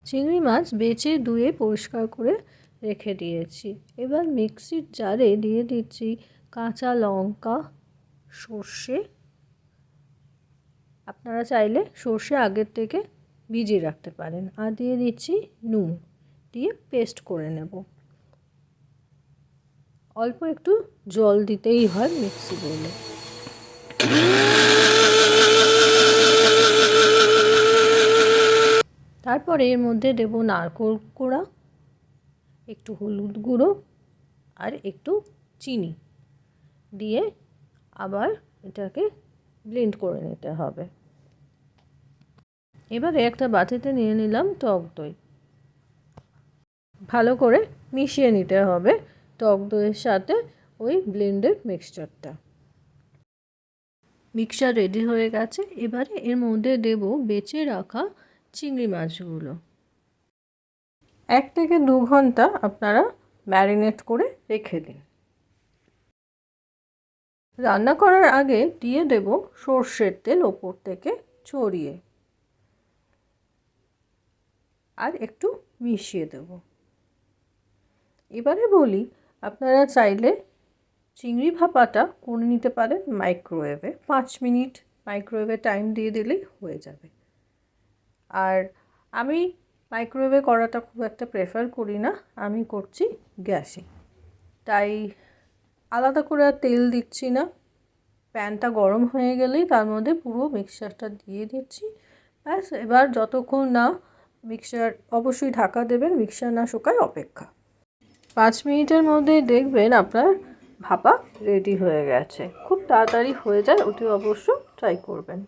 চিংড়ি মাছ বেছে ধুয়ে পরিষ্কার করে রেখে দিয়েছি। এবার মিক্সির জারে দিয়ে দিচ্ছি কাঁচা লঙ্কা, সর্ষে। আপনারা চাইলে সর্ষে আগের থেকে ভিজিয়ে রাখতে পারেন। আর দিয়ে দিচ্ছি নুন, দিয়ে পেস্ট করে নেব। অল্প একটু জল দিতেই হয় মিক্সি বলে। তারপরে এর মধ্যে দেব নারকেল কোড়া, একটু হলুদ গুঁড়ো আর একটু চিনি দিয়ে আবার এটাকে ব্লেন্ড করে নিতে হবে। এবারে একটা বাটিতে নিয়ে নিলাম টক দই। ভালো করে মিশিয়ে নিতে হবে টক দইয়ের সাথে ওই ব্লেন্ডেড মিক্সচারটা। মিক্সচার রেডি হয়ে গেছে। এবারে এর মধ্যে দেব বেছে রাখা চিংড়ি মাছগুলো। 1 থেকে 2 ঘন্টা আপনারা ম্যারিনেট করে রেখে দিন। রান্না করার আগে দিয়ে দেব সর্ষের তেল ওপর থেকে ছড়িয়ে, আর একটু মিশিয়ে দেব। এবারে বলি, আপনারা চাইলে চিংড়ি ভাপাটা করে নিতে পারেন মাইক্রোওয়েভে। 5 মিনিট মাইক্রোওয়েভে টাইম দিয়ে দিলেই হয়ে যাবে। আর আমি মাইক্রোওয়েভে করাটা খুব একটা প্রেফার করি না, আমি করছি গ্যাসে। তাই আলাদা করে আর তেল দিচ্ছি না। প্যানটা গরম হয়ে গেলেই তার মধ্যে পুরো মিক্সচারটা দিয়ে দিচ্ছি। ব্যাস, এবার যতক্ষণ না মিক্সচার, অবশ্যই ঢাকা দেবেন, মিক্সচার না শুকায় অপেক্ষা। 5 মিনিটের মধ্যেই দেখবেন আপনার ভাপা রেডি হয়ে গেছে। খুব তাড়াতাড়ি হয়ে যায়, অতি অবশ্য ট্রাই করবেন।